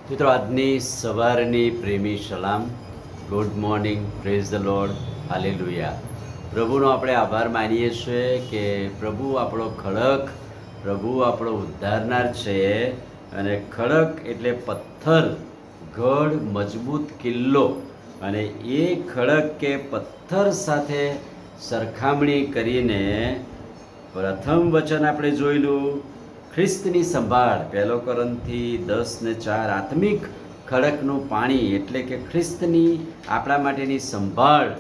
મિત્રો, આજની સવારની પ્રેમી સલામ. Good morning, praise the lord, hallelujah. પ્રભુનો આપણે આભાર માનીએ છીએ કે પ્રભુ આપણો ખડક, પ્રભુ આપણો ઉદ્ધારનાર છે. અને ખડક એટલે પથ્થર, ગઢ, મજબૂત કિલ્લો. અને એ ખડક કે પથ્થર સાથે સરખામણી કરીને પ્રથમ વચન આપણે જોયેલું, ખ્રિસ્તની સંભાળ. 1 કોરિન્થી 10:4 આત્મિક ખડકનું પાણી એટલે કે ખ્રિસ્તની આપણા માટેની સંભાળ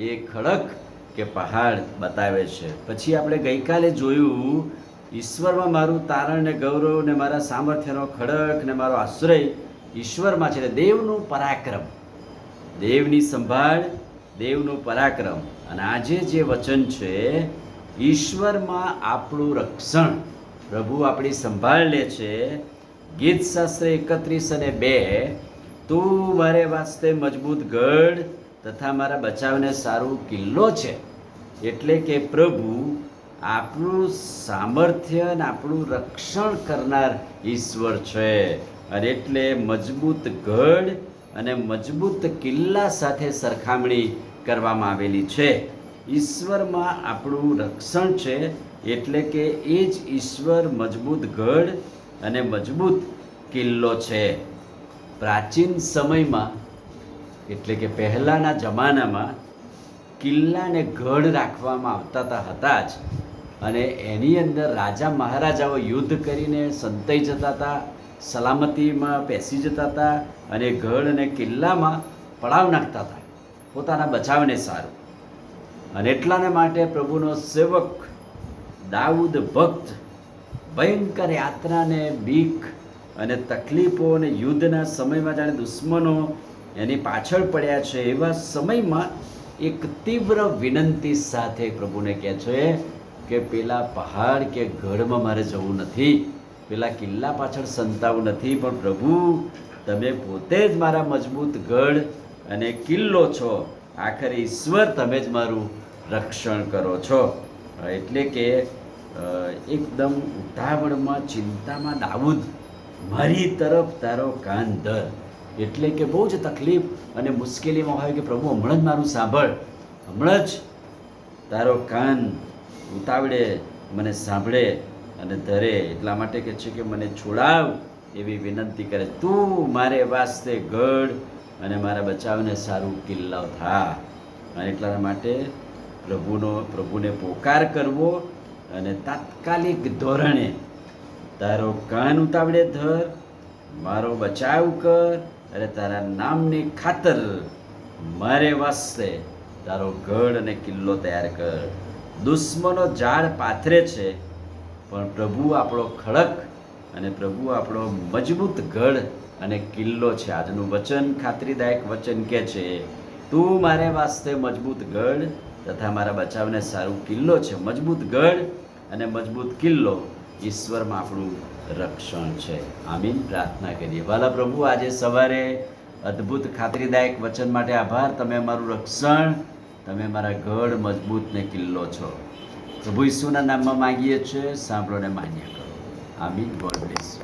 એ ખડક કે પહાડ બતાવે છે. પછી આપણે ગઈકાલે જોયું, ઈશ્વરમાં મારું તારણ ને ગૌરવ ને મારા સામર્થ્યનો ખડક ને મારો આશ્રય ઈશ્વરમાં છે. દેવનું પરાક્રમ, દેવની સંભાળ, દેવનું પરાક્રમ. અને આજે જે વચન છે, ઈશ્વરમાં આપણું રક્ષણ, પ્રભુ આપણી સંભાળ લે છે. ગીત શાસ્ત્ર 31:2, તું મારે વાસ્તે મજબૂત ગઢ તથા મારા બચાવને સારું કિલ્લો છે. એટલે કે પ્રભુ આપણું સામર્થ્ય અને આપણું રક્ષણ કરનાર ઈશ્વર છે. અને એટલે મજબૂત ગઢ અને મજબૂત કિલ્લા સાથે સરખામણી કરવામાં આવેલી છે. ઈશ્વરમાં આપણું રક્ષણ છે એટલે કે એ જ ઈશ્વર મજબૂત ગઢ અને મજબૂત કિલ્લો છે. પ્રાચીન સમયમાં એટલે કે પહેલાંના જમાનામાં કિલ્લાને ગઢ રાખવામાં આવતા હતા જ. અને એની અંદર રાજા મહારાજાઓ યુદ્ધ કરીને સંતાઈ જતા હતા, સલામતીમાં બેસી જતા હતા અને ગઢ અને કિલ્લામાં પડાવ નાખતા હતા પોતાના બચાવને સારું. અને એટલાને માટે પ્રભુનો સેવક દાઉદ ભક્ત ભયંકર યાત્રાને બીક અને તકલીફો અને યુદ્ધના સમયમાં જાણે દુશ્મનો એની પાછળ પડ્યા છે, એવા સમયમાં એક તીવ્ર વિનંતી સાથે પ્રભુને કહે છે કે પેલા પહાડ કે ગઢમાં મારે જવું નથી, પેલા કિલ્લા પાછળ સંતાવું નથી, પણ પ્રભુ તમે પોતે જ મારા મજબૂત ગઢ અને કિલ્લો છો. આખરે ઈશ્વર તમે જ મારું રક્ષણ કરો છો. એટલે કે એકદમ ઉતાવળમાં, ચિંતામાં દાઉદ મારી તરફ તારો કાન ધર. એટલે કે બહુ જ તકલીફ અને મુશ્કેલીમાં હોય કે પ્રભુ હમણાં જ મારું સાંભળ, હમણાં જ તારો કાન ઉતાવળે મને સાંભળે અને ધરે. એટલા માટે કહે છે કે મને છોડાવ એવી વિનંતી કરે. તું મારે વાસ્તે ગઢ અને મારા બચાવને સારું કિલ્લો થા. અને એટલા માટે પ્રભુને પોકાર કરવો અને તાત્કાલિક ધોરણે તારો કાન ઉતાવળે ધર, મારો બચાવ કર અને તારા નામની ખાતર મારે વાસ્તે તારો ગઢ અને કિલ્લો તૈયાર કર. દુશ્મનો ઝાડ પાથરે છે, પણ પ્રભુ આપણો ખડક અને પ્રભુ આપણો મજબૂત ગઢ અને કિલ્લો છે. આજનું વચન ખાતરીદાયક વચન કહે છે, તું મારે વાસ્તે મજબૂત ગઢ તથા મારા બચાવને સારું કિલ્લો છે. મજબૂત ગઢ અને મજબૂત કિલ્લો ઈશ્વરમાં આપણું રક્ષણ છે. આમીન. પ્રાર્થના કરીએ. વાલા પ્રભુ, આજે સવારે અદ્ભુત ખાતરીદાયક વચન માટે આભાર. તમે અમારું રક્ષણ, તમે મારા ગઢ, મજબૂત ને કિલ્લો છો. પ્રભુ ઈસુના નામમાં માંગીએ છીએ, સાંભળો ને માન્ય કરો. આમીન. God bless.